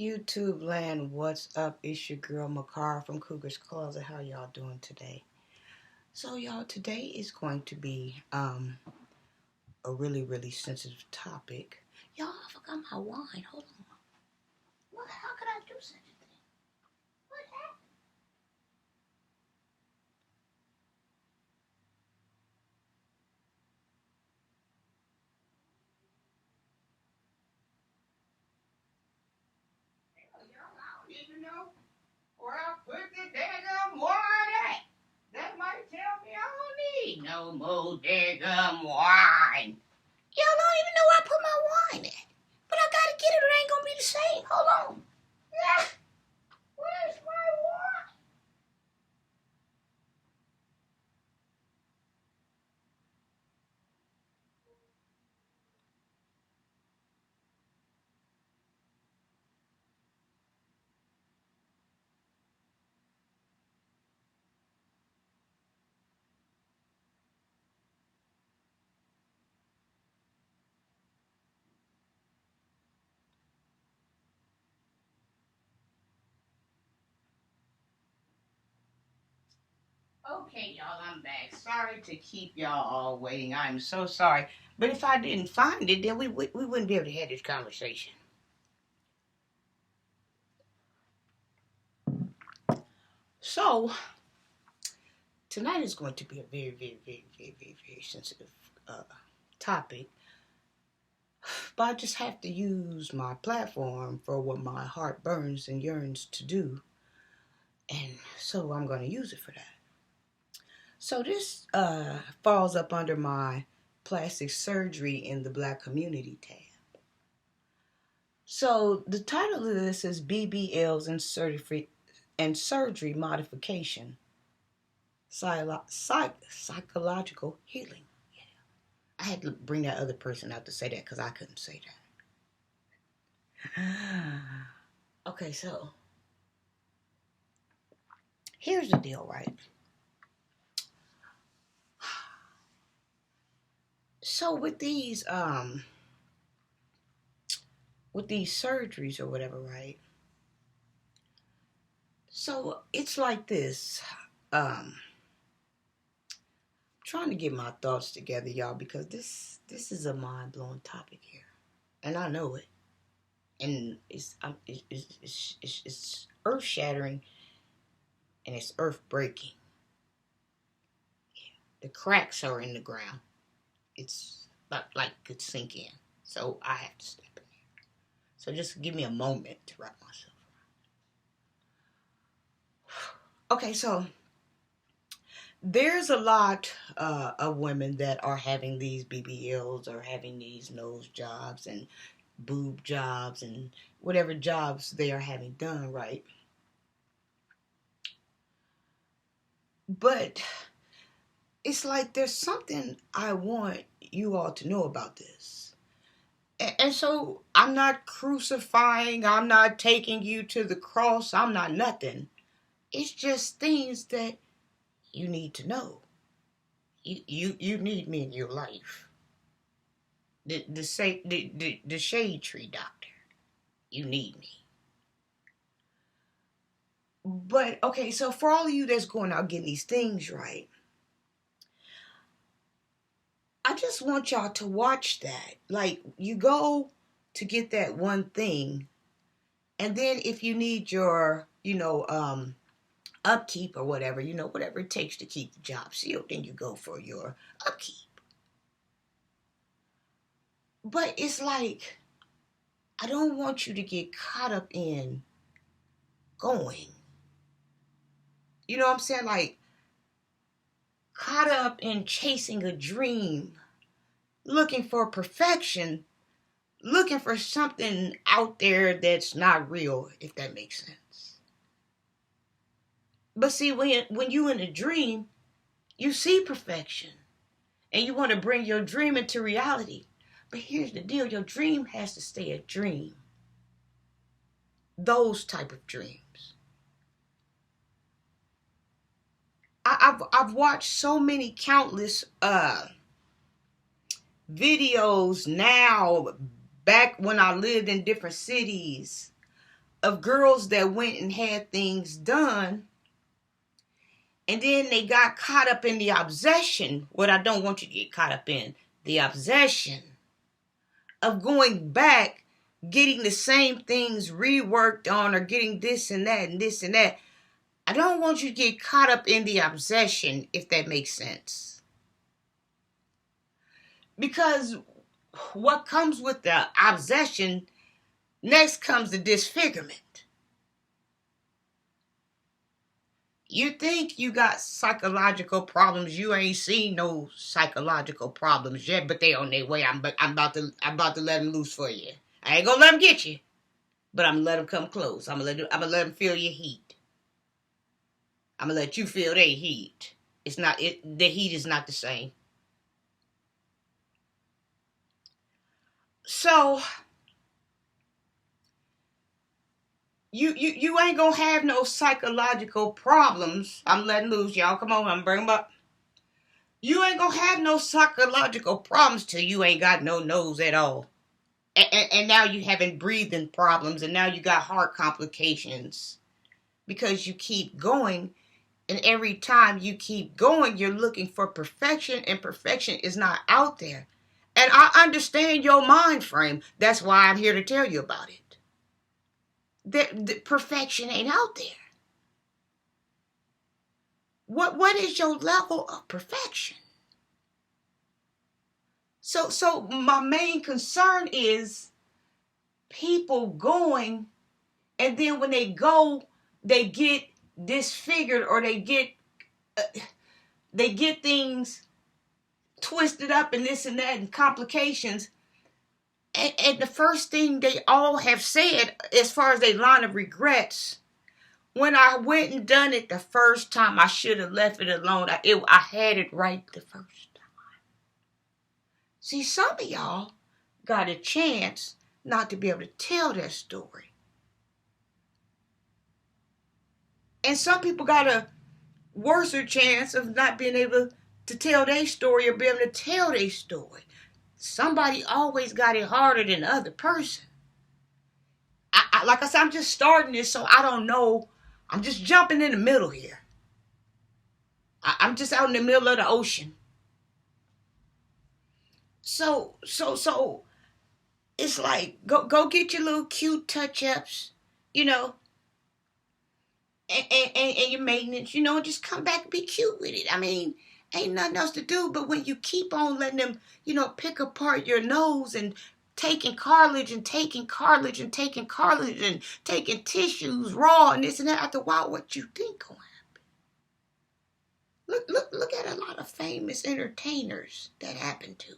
YouTube land, what's up? It's your girl Makara from Cougar's Closet. How y'all doing today? So y'all, today is going to be a really sensitive topic. Y'all, I forgot my wine. Hold on. What? How could I do such a thing? What happened? Hell, y'all, I don't even know where I put the daggum wine at. That might tell me I don't need no more daggum wine. Y'all don't even know where I put my wine at. But I gotta get it or it ain't gonna be the same. Hold on. Yeah. Where's my wine? Okay, y'all, I'm back. Sorry to keep y'all all waiting. I'm so sorry. But if I didn't find it, then we wouldn't be able to have this conversation. So, tonight is going to be a very sensitive topic. But I just have to use my platform for what my heart burns and yearns to do. And so I'm going to use it for that. So this falls up under my plastic surgery in the Black community tab. So the title of this is BBLs and surgery modification, psychological healing. Yeah. I had to bring that other person out to say that because I couldn't say that. Okay, so here's the deal, right? So with these surgeries or whatever, right? So it's like this. Trying to get my thoughts together, y'all, because this is a mind-blowing topic here, and I know it, and it's earth-shattering and it's earth-breaking. Yeah. The cracks are in the ground. It's not like it could sink in, so I have to step in here. So just give me a moment to wrap myself around. Okay, so there's a lot of women that are having these BBLs or having these nose jobs and boob jobs and whatever jobs they are having done, right? But it's like there's something I want you all to know about this. And so I'm not crucifying, I'm not taking you to the cross, I'm not nothing. It's just things that you need to know. You need me in your life. The shade tree doctor. You need me. But okay, so for all of you that's going out getting these things right, I just want y'all to watch that. Like, you go to get that one thing, and then if you need your, upkeep or whatever, whatever it takes to keep the job sealed, then you go for your upkeep. But it's like, I don't want you to get caught up in going. You know what I'm saying? Like, caught up in chasing a dream, looking for perfection, looking for something out there that's not real, if that makes sense. But see, when you in a dream, you see perfection and you want to bring your dream into reality. But here's the deal, your dream has to stay a dream. Those type of dreams. I've watched so many countless videos now, back when I lived in different cities, of girls that went and had things done, and then they got caught up in the obsession. What I don't want you to get caught up in, the obsession of going back, getting the same things reworked on, or getting this and that and this and that. I don't want you to get caught up in the obsession, if that makes sense. Because what comes with the obsession, next comes the disfigurement. You think you got psychological problems. You ain't seen no psychological problems yet, but they on their way. I'm about to let them loose for you. I ain't gonna let them get you, but I'm gonna let them come close. I'm gonna let them feel your heat. I'm gonna let you feel their heat. The heat is not the same. So you ain't gonna have no psychological problems. I'm letting loose, y'all. Come on, I'm bringing them up. You ain't gonna have no psychological problems till you ain't got no nose at all. And now you having breathing problems, and now you got heart complications because you keep going, and every time you keep going, you're looking for perfection, and perfection is not out there. And I understand your mind frame. That's why I'm here to tell you about it. The perfection ain't out there. What is your level of perfection? So my main concern is people going, and then when they go, they get disfigured, or they get things twisted up and this and that and complications. And the first thing they all have said, as far as their line of regrets, when I went and done it the first time, I should have left it alone. I had it right the first time. See, some of y'all got a chance not to be able to tell that story. And some people got a worser chance of not being able to tell their story, or be able to tell their story. Somebody always got it harder than the other person. Like I said, I'm just starting this, so I don't know. I'm just jumping in the middle here. I'm just out in the middle of the ocean. So it's like, go get your little cute touch-ups, and your maintenance, and just come back and be cute with it. I mean, ain't nothing else to do. But when you keep on letting them, pick apart your nose, and taking cartilage and taking cartilage and taking cartilage and taking tissues raw and this and that, after a while, what you think gonna happen? Look at a lot of famous entertainers that happened to.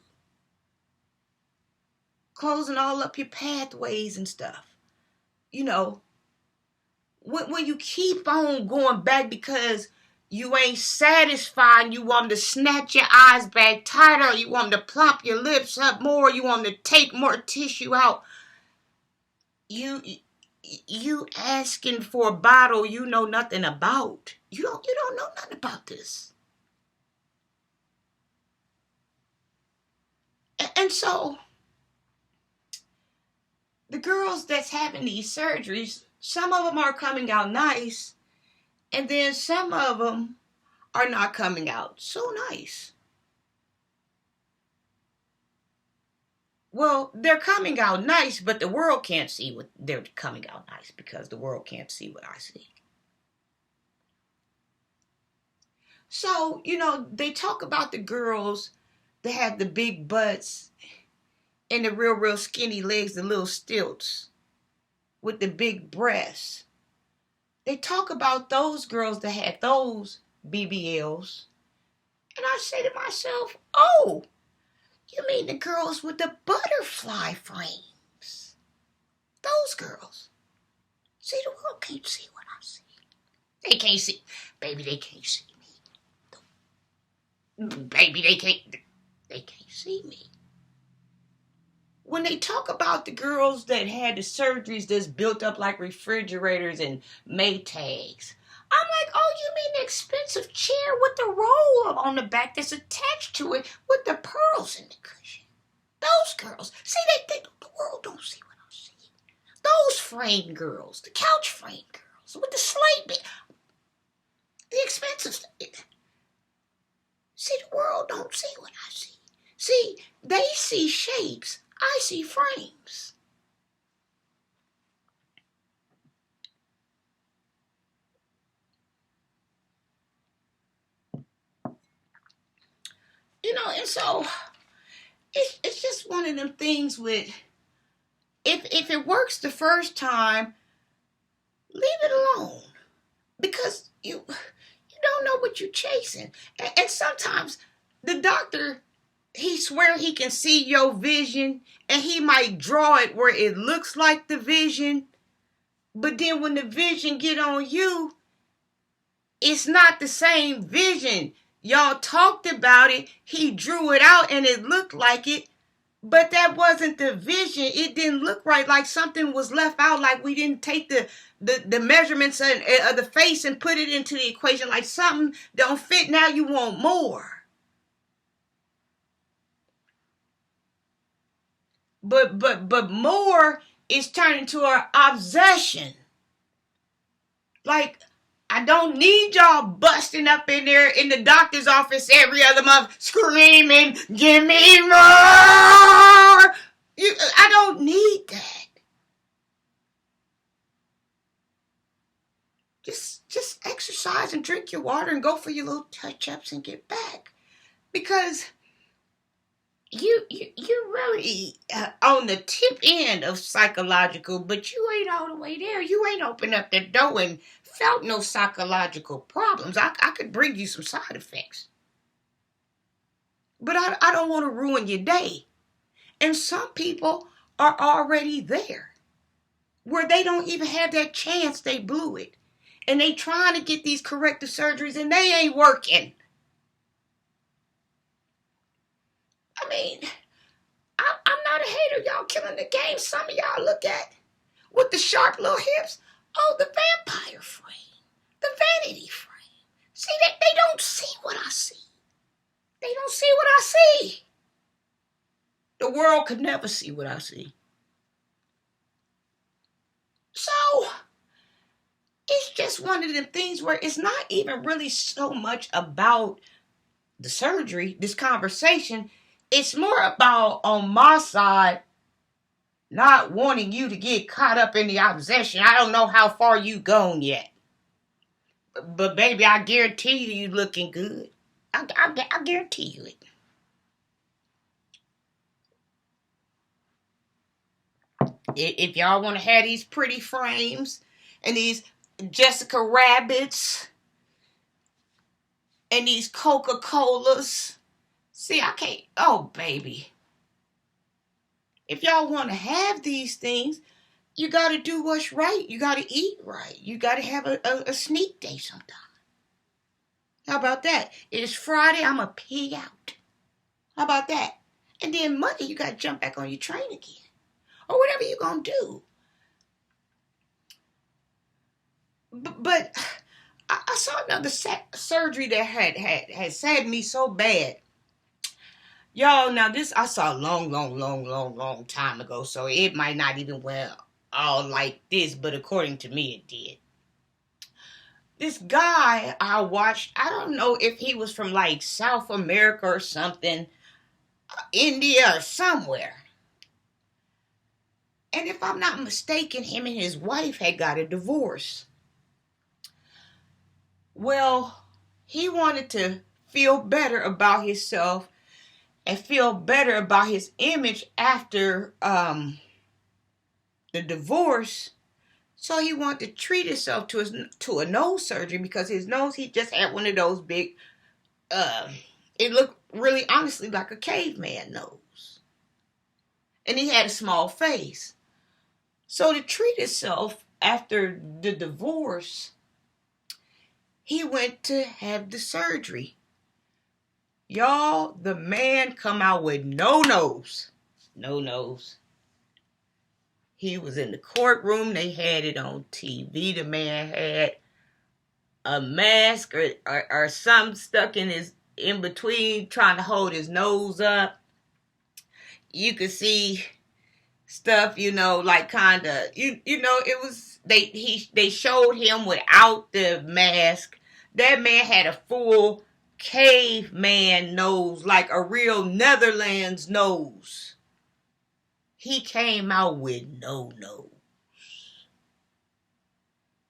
Closing all up your pathways and stuff. When you keep on going back because you ain't satisfied, you want them to snatch your eyes back tighter, you want them to plop your lips up more, you want them to take more tissue out. You asking for a bottle you know nothing about. You don't know nothing about this. And so the girls that's having these surgeries, some of them are coming out nice, and then some of them are not coming out so nice. Well, they're coming out nice, but the world can't see what they're coming out nice, because the world can't see what I see. So, they talk about the girls that have the big butts and the real skinny legs, the little stilts with the big breasts. They talk about those girls that had those BBLs. And I say to myself, oh, you mean the girls with the butterfly frames? Those girls. See, the world can't see what I see. They can't see. Baby, they can't see me. Baby, they can't see me. When they talk about the girls that had the surgeries that's built up like refrigerators and Maytags, I'm like, oh, you mean the expensive chair with the roll on the back that's attached to it with the pearls in the cushion? Those girls. See, the world don't see what I see. Those frame girls, the couch frame girls with the slate bed, the expensive stuff. See, the world don't see what I see. See, they see shapes. I see frames. And so it's just one of them things with, if it works the first time, leave it alone. Because you don't know what you're chasing. And sometimes the doctor, he swear he can see your vision, and he might draw it where it looks like the vision, but then when the vision get on you, it's not the same vision. Y'all talked about it, he drew it out and it looked like it, but that wasn't the vision. It didn't look right, like something was left out, like we didn't take the measurements of the face and put it into the equation, like something don't fit. Now you want more. But more is turning to an obsession. Like, I don't need y'all busting up in there in the doctor's office every other month screaming, give me more. I don't need that. Just exercise and drink your water and go for your little touch-ups and get back. Because you really on the tip end of psychological, but you ain't all the way there. You ain't opened up the door and felt no psychological problems. I could bring you some side effects, but I don't want to ruin your day. And some people are already there where they don't even have that chance. They blew it, and they trying to get these corrective surgeries and they ain't working. I mean, I'm not a hater. Y'all killing the game. Some of y'all look at with the sharp little hips. Oh, the vampire frame, the vanity frame. See, they don't see what I see. They don't see what I see. The world could never see what I see. So it's just one of them things where it's not even really so much about the surgery, this conversation. It's more about, on my side, not wanting you to get caught up in the obsession. I don't know how far you gone yet. But baby, I guarantee you looking good. I guarantee you it. If y'all want to have these pretty frames and these Jessica Rabbits and these Coca-Colas, see, I can't. Oh, baby. If y'all want to have these things, you got to do what's right. You got to eat right. You got to have a sneak day sometime. How about that? It's Friday, I'm a pig out. How about that? And then Monday, you got to jump back on your train again. Or whatever you're going to do. But I saw another surgery that had saddened me so bad. Y'all, now this I saw a long time ago, so it might not even well all like this, but according to me it did. This guy I watched, I don't know if he was from like South America or something, India or somewhere. And if I'm not mistaken, him and his wife had got a divorce. Well, he wanted to feel better about himself and feel better about his image after the divorce. So he wanted to treat himself to a nose surgery, because his nose, he just had one of those big, it looked really honestly like a caveman nose. And he had a small face. So to treat himself after the divorce, he went to have the surgery. Y'all, the man come out with no nose. No nose. He was in the courtroom. They had it on TV. The man had a mask or something stuck in between, trying to hold his nose up. You could see stuff, like kind of, it was, they showed him without the mask. That man had a full caveman nose, like a real Netherlands nose. He came out with no nose.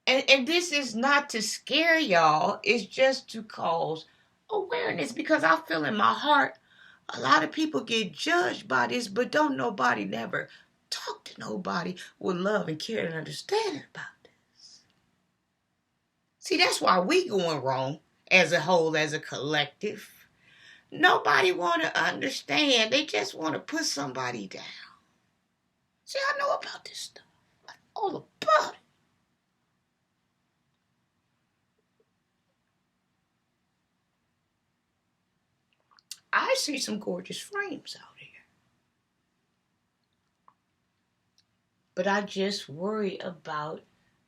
And this is not to scare y'all. It's just to cause awareness, because I feel in my heart a lot of people get judged by this, but don't nobody never talk to nobody with love and care and understanding about this. See, that's why we going wrong as a whole, as a collective. Nobody want to understand. They just want to put somebody down. See, I know about this stuff. All about it. I see some gorgeous frames out here. But I just worry about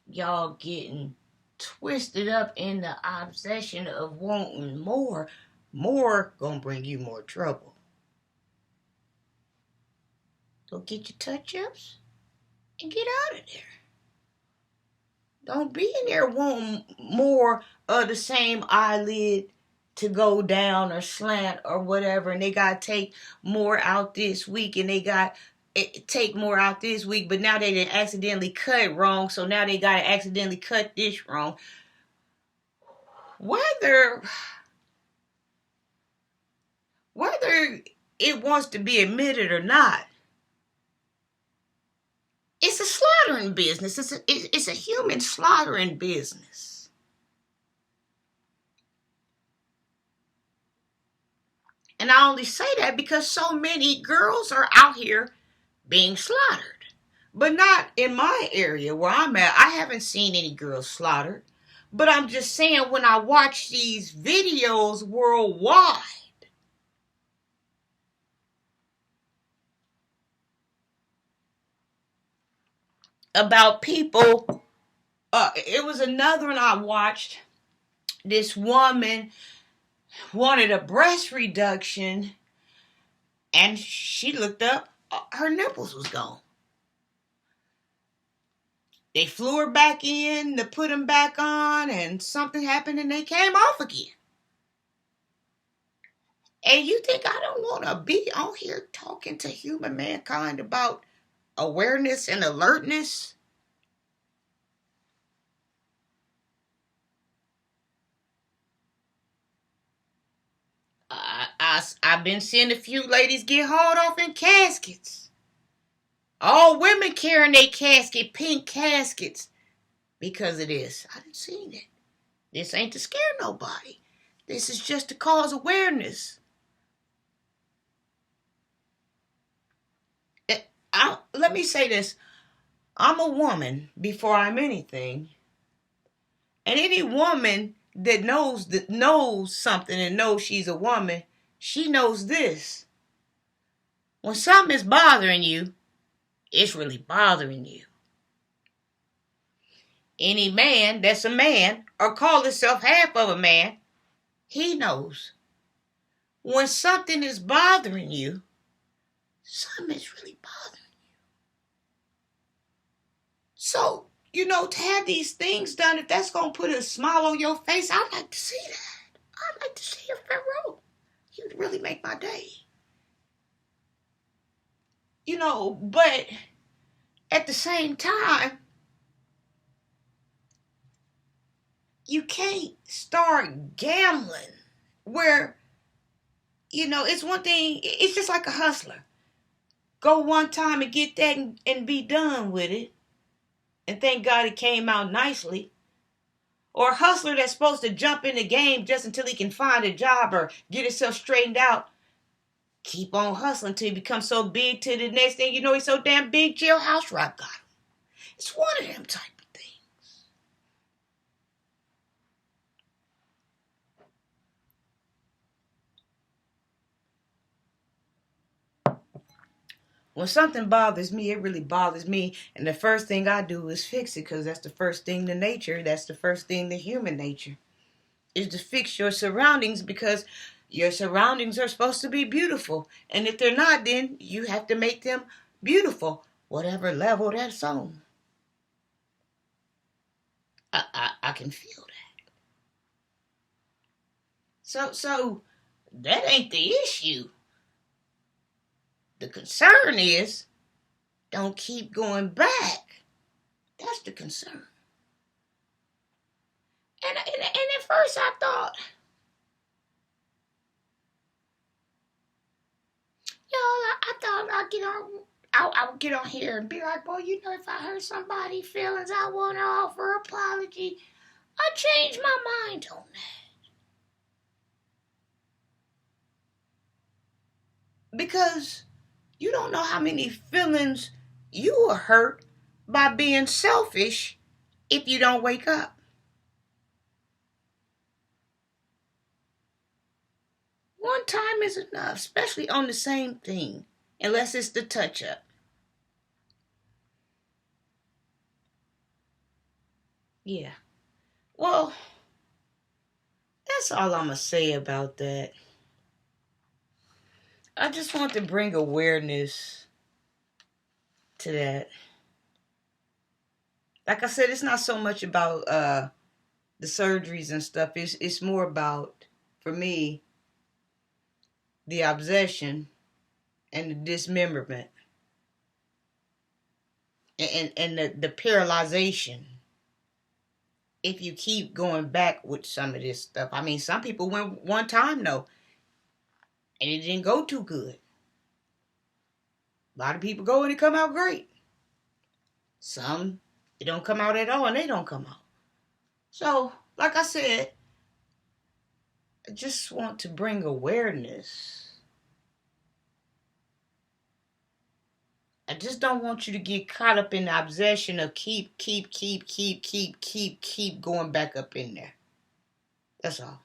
y'all getting twisted up in the obsession of wanting more. More gonna bring you more trouble. Go get your touch-ups and get out of there. Don't be in there wanting more of the same eyelid to go down or slant or whatever, and they got to take more out this week, and they got take more out this week, but now they didn't accidentally cut wrong, so now they got to accidentally cut this wrong. Whether it wants to be admitted or not, it's a slaughtering business. It's a human slaughtering business. And I only say that because so many girls are out here being slaughtered. But not in my area where I'm at. I haven't seen any girls slaughtered. But I'm just saying, when I watch these videos worldwide about people, it was another one I watched. This woman wanted a breast reduction, and she looked up, her nipples was gone. They flew her back in to put them back on, and something happened and they came off again. And you think I don't want to be on here talking to human mankind about awareness and alertness? I've been seeing a few ladies get hauled off in caskets. All women carrying their casket, pink caskets, because of this. I didn't see that. This ain't to scare nobody. This is just to cause awareness. Let me say this. I'm a woman before I'm anything. And any woman that knows something and knows she's a woman, she knows this. When something is bothering you, it's really bothering you. Any man that's a man, or call himself half of a man, he knows. When something is bothering you, something is really bothering you. So, to have these things done, if that's going to put a smile on your face, I'd like to see that. I'd like to see a Pharaoh. You'd really make my day. But at the same time, you can't start gambling where, it's one thing, it's just like a hustler. Go one time and get that and be done with it. And thank God it came out nicely. Or a hustler that's supposed to jump in the game just until he can find a job or get himself straightened out. Keep on hustling till he becomes so big till the next thing you know, he's so damn big, jailhouse rock got him. It's one of them type of things. When something bothers me, it really bothers me. And the first thing I do is fix it, because that's the first thing to nature. That's the first thing to human nature, is to fix your surroundings, because your surroundings are supposed to be beautiful. And if they're not, then you have to make them beautiful. whatever level that's on. I can feel that. So that ain't the issue. The concern is don't keep going back. That's the concern. And at first I thought, I thought I would get on here and be like, well, if I hurt somebody's feelings, I want to offer an apology. I changed my mind on that. Because you don't know how many feelings you will hurt by being selfish if you don't wake up. One time is enough, especially on the same thing, unless it's the touch-up. Yeah. Well, that's all I'm going to say about that. I just want to bring awareness to that. Like I said, it's not so much about the surgeries and stuff. It's more about, for me, the obsession and the dismemberment and the paralyzation if you keep going back with some of this stuff. I mean, some people went one time though, and it didn't go too good. A lot of people go and it come out great. Some, it don't come out at all and they don't come out. So, like I said, I just want to bring awareness. I just don't want you to get caught up in the obsession of keep going back up in there. That's all.